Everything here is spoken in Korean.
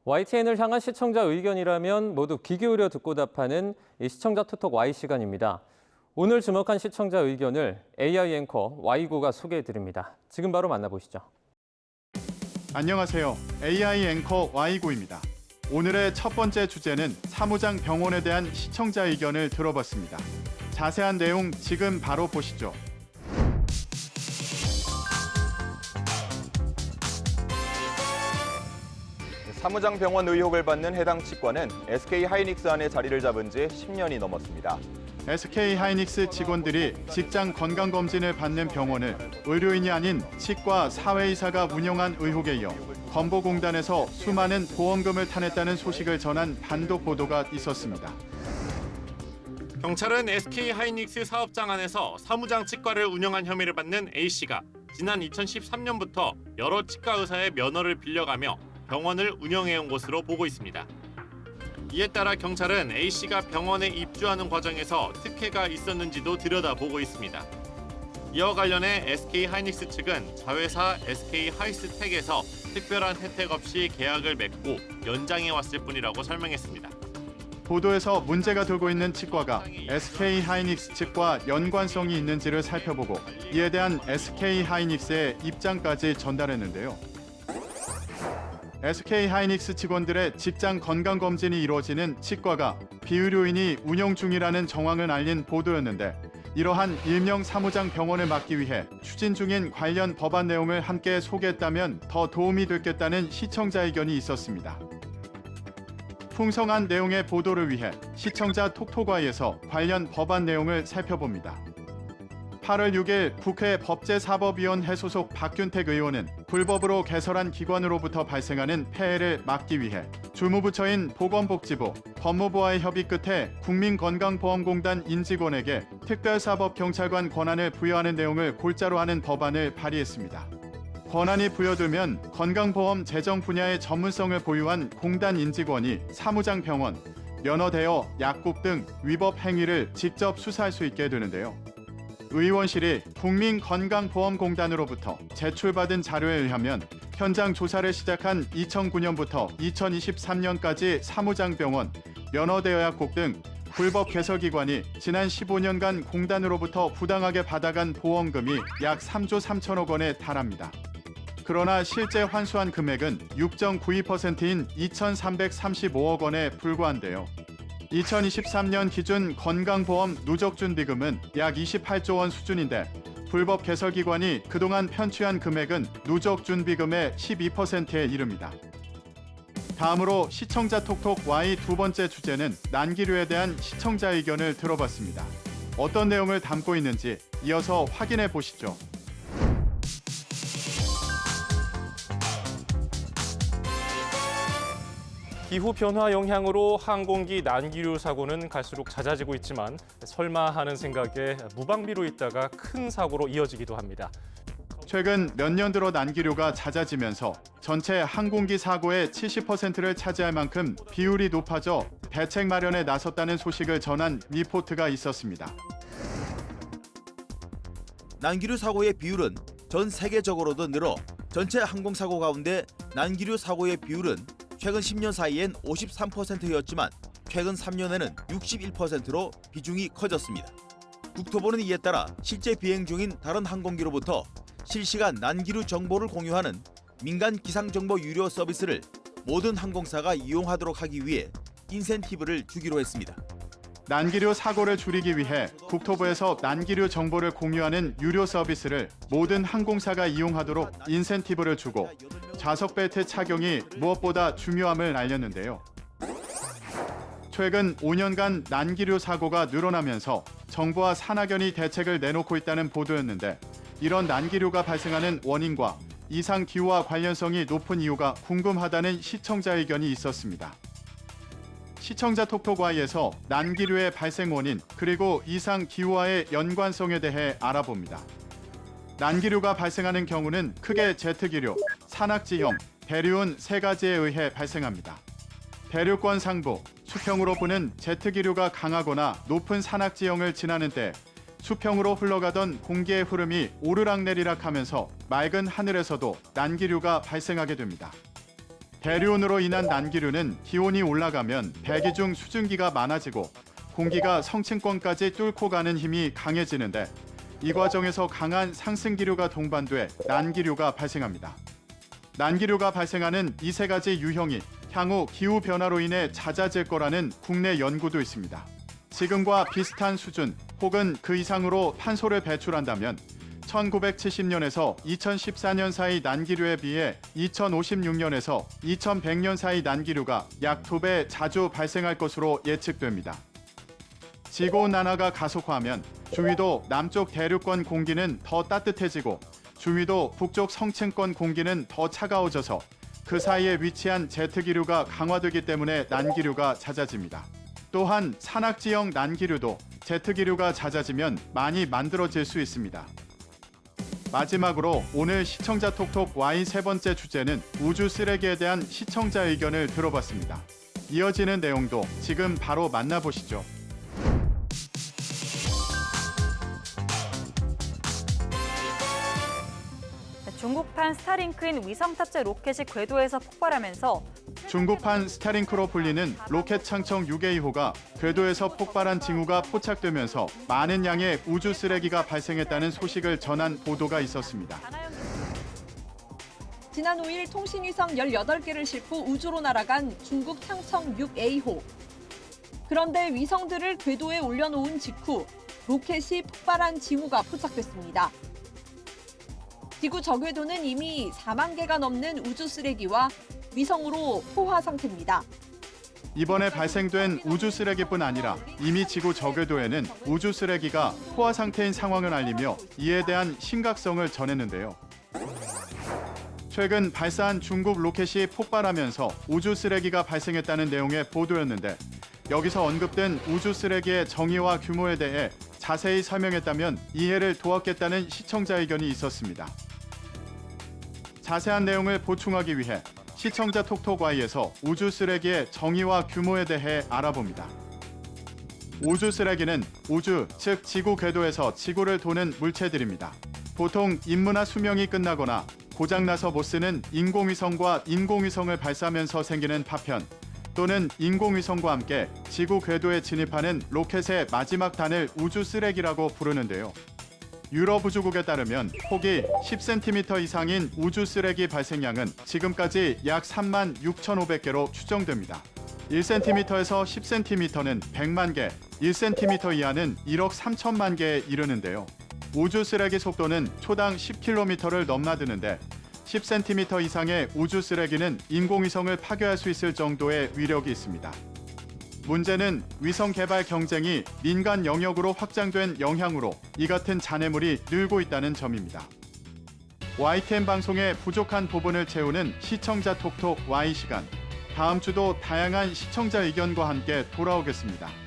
YTN을 향한 시청자 의견이라면 모두 귀 기울여 듣고 답하는 이 시청자 토톡 Y 시간입니다. 오늘 주목한 시청자 의견을 AI 앵커 Y구가 소개해드립니다. 지금 바로 만나보시죠. 안녕하세요. AI 앵커 Y구입니다. 오늘의 첫 번째 주제는 사무장 병원에 대한 시청자 의견을 들어봤습니다. 자세한 내용 지금 바로 보시죠. 사무장 병원 의혹을 받는 해당 치과는 SK 하이닉스 안에 자리를 잡은 지 10년이 넘었습니다. SK 하이닉스 직원들이 직장 건강검진을 받는 병원을 의료인이 아닌 치과 사회이사가 운영한 의혹에 이어 건보공단에서 수많은 보험금을 타냈다는 소식을 전한 단독 보도가 있었습니다. 경찰은 SK 하이닉스 사업장 안에서 사무장 치과를 운영한 혐의를 받는 A씨가 지난 2013년부터 여러 치과 의사의 면허를 빌려가며 병원을 운영해온 것으로 보고 있습니다. 이에 따라 경찰은 A씨가 병원에 입주하는 과정에서 특혜가 있었는지도 들여다보고 있습니다. 이와 관련해 SK 하이닉스 측은 자회사 SK 하이스텍에서 특별한 혜택 없이 계약을 맺고 연장해왔을 뿐이라고 설명했습니다. 보도에서 문제가 되고 있는 치과가 SK 하이닉스 측과 연관성이 있는지를 살펴보고 이에 대한 SK 하이닉스의 입장까지 전달했는데요. SK 하이닉스 직원들의 직장 건강검진이 이루어지는 치과가 비의료인이 운영 중이라는 정황을 알린 보도였는데 이러한 일명 사무장 병원을 막기 위해 추진 중인 관련 법안 내용을 함께 소개했다면 더 도움이 됐겠다는 시청자 의견이 있었습니다. 풍성한 내용의 보도를 위해 시청자 톡톡와이에서 관련 법안 내용을 살펴봅니다. 8월 6일 국회 법제사법위원회 소속 박균택 의원은 불법으로 개설한 기관으로부터 발생하는 폐해를 막기 위해 주무부처인 보건복지부, 법무부와의 협의 끝에 국민건강보험공단 인직원에게 특별사법경찰관 권한을 부여하는 내용을 골자로 하는 법안을 발의했습니다. 권한이 부여되면 건강보험 재정 분야의 전문성을 보유한 공단 인직원이 사무장 병원, 면허대여, 약국 등 위법 행위를 직접 수사할 수 있게 되는데요. 의원실이 국민건강보험공단으로부터 제출받은 자료에 의하면 현장 조사를 시작한 2009년부터 2023년까지 사무장병원, 면허대여약국 등 불법 개설기관이 지난 15년간 공단으로부터 부당하게 받아간 보험금이 약 3조 3천억 원에 달합니다. 그러나 실제 환수한 금액은 6.92%인 2,335억 원에 불과한데요. 2023년 기준 건강보험 누적준비금은 약 28조 원 수준인데 불법 개설기관이 그동안 편취한 금액은 누적준비금의 12%에 이릅니다. 다음으로 시청자 톡톡 Y 두 번째 주제는 난기류에 대한 시청자 의견을 들어봤습니다. 어떤 내용을 담고 있는지 이어서 확인해 보시죠. 기후 변화 영향으로 항공기 난기류 사고는 갈수록 잦아지고 있지만 설마 하는 생각에 무방비로 있다가 큰 사고로 이어지기도 합니다. 최근 몇 년 들어 난기류가 잦아지면서 전체 항공기 사고의 70%를 차지할 만큼 비율이 높아져 대책 마련에 나섰다는 소식을 전한 리포트가 있었습니다. 난기류 사고의 비율은 전 세계적으로도 늘어 전체 항공사고 가운데 난기류 사고의 비율은 최근 10년 사이엔 53%였지만 최근 3년에는 61%로 비중이 커졌습니다. 국토부는 이에 따라 실제 비행 중인 다른 항공기로부터 실시간 난기류 정보를 공유하는 민간 기상정보 유료 서비스를 모든 항공사가 이용하도록 하기 위해 인센티브를 주기로 했습니다. 난기류 사고를 줄이기 위해 국토부에서 난기류 정보를 공유하는 유료 서비스를 모든 항공사가 이용하도록 인센티브를 주고 좌석 벨트 착용이 무엇보다 중요함을 알렸는데요. 최근 5년간 난기류 사고가 늘어나면서 정부와 산하견이 대책을 내놓고 있다는 보도였는데 이런 난기류가 발생하는 원인과 이상 기후와 관련성이 높은 이유가 궁금하다는 시청자 의견이 있었습니다. 시청자 톡톡Y에서 난기류의 발생 원인 그리고 이상 기후와의 연관성에 대해 알아봅니다. 난기류가 발생하는 경우는 크게 제트기류, 산악지형, 대류온 세 가지에 의해 발생합니다. 대류권 상부, 수평으로 부는 제트기류가 강하거나 높은 산악지형을 지나는 때 수평으로 흘러가던 공기의 흐름이 오르락내리락하면서 맑은 하늘에서도 난기류가 발생하게 됩니다. 대류온으로 인한 난기류는 기온이 올라가면 대기 중 수증기가 많아지고 공기가 성층권까지 뚫고 가는 힘이 강해지는데 이 과정에서 강한 상승기류가 동반돼 난기류가 발생합니다. 난기류가 발생하는 이 세 가지 유형이 향후 기후 변화로 인해 잦아질 거라는 국내 연구도 있습니다. 지금과 비슷한 수준 혹은 그 이상으로 탄소를 배출한다면 1970년에서 2014년 사이 난기류에 비해 2056년에서 2100년 사이 난기류가 약 2배 자주 발생할 것으로 예측됩니다. 지구온난화가 가속화하면 중위도 남쪽 대륙권 공기는 더 따뜻해지고 중위도 북쪽 성층권 공기는 더 차가워져서 그 사이에 위치한 제트기류가 강화되기 때문에 난기류가 잦아집니다. 또한 산악지형 난기류도 제트기류가 잦아지면 많이 만들어질 수 있습니다. 마지막으로 오늘 시청자 톡톡 Y 세 번째 주제는 우주 쓰레기에 대한 시청자 의견을 들어봤습니다. 이어지는 내용도 지금 바로 만나보시죠. 중국판 스타링크인 위성 탑재 로켓이 궤도에서 폭발하면서 중국판 스타링크로 불리는 로켓 창청 6A호가 궤도에서 폭발한 징후가 포착되면서 많은 양의 우주 쓰레기가 발생했다는 소식을 전한 보도가 있었습니다. 지난 5일 통신위성 18개를 싣고 우주로 날아간 중국 창청 6A호. 그런데 위성들을 궤도에 올려놓은 직후 로켓이 폭발한 징후가 포착됐습니다. 지구 저궤도는 이미 4만 개가 넘는 우주 쓰레기와 위성으로 포화 상태입니다. 이번에 발생된 우주 쓰레기뿐 아니라 이미 지구 저궤도에는 우주 쓰레기가 포화 상태인 상황을 알리며 이에 대한 심각성을 전했는데요. 최근 발사한 중국 로켓이 폭발하면서 우주 쓰레기가 발생했다는 내용의 보도였는데 여기서 언급된 우주 쓰레기의 정의와 규모에 대해 자세히 설명했다면 이해를 도왔겠다는 시청자 의견이 있었습니다. 자세한 내용을 보충하기 위해 시청자 톡톡Y에서 우주 쓰레기의 정의와 규모에 대해 알아봅니다. 우주 쓰레기는 우주, 즉 지구 궤도에서 지구를 도는 물체들입니다. 보통 임무나 수명이 끝나거나 고장나서 못 쓰는 인공위성과 인공위성을 발사하면서 생기는 파편, 또는 인공위성과 함께 지구 궤도에 진입하는 로켓의 마지막 단을 우주 쓰레기라고 부르는데요. 유럽 우주국에 따르면 폭이 10cm 이상인 우주 쓰레기 발생량은 지금까지 약 3만 6,500개로 추정됩니다. 1cm에서 10cm는 100만 개, 1cm 이하는 1억 3천만 개에 이르는데요. 우주 쓰레기 속도는 초당 10km를 넘나드는데 10cm 이상의 우주 쓰레기는 인공위성을 파괴할 수 있을 정도의 위력이 있습니다. 문제는 위성 개발 경쟁이 민간 영역으로 확장된 영향으로 이 같은 잔해물이 늘고 있다는 점입니다. YTN 방송의 부족한 부분을 채우는 시청자 톡톡 Y 시간. 다음 주도 다양한 시청자 의견과 함께 돌아오겠습니다.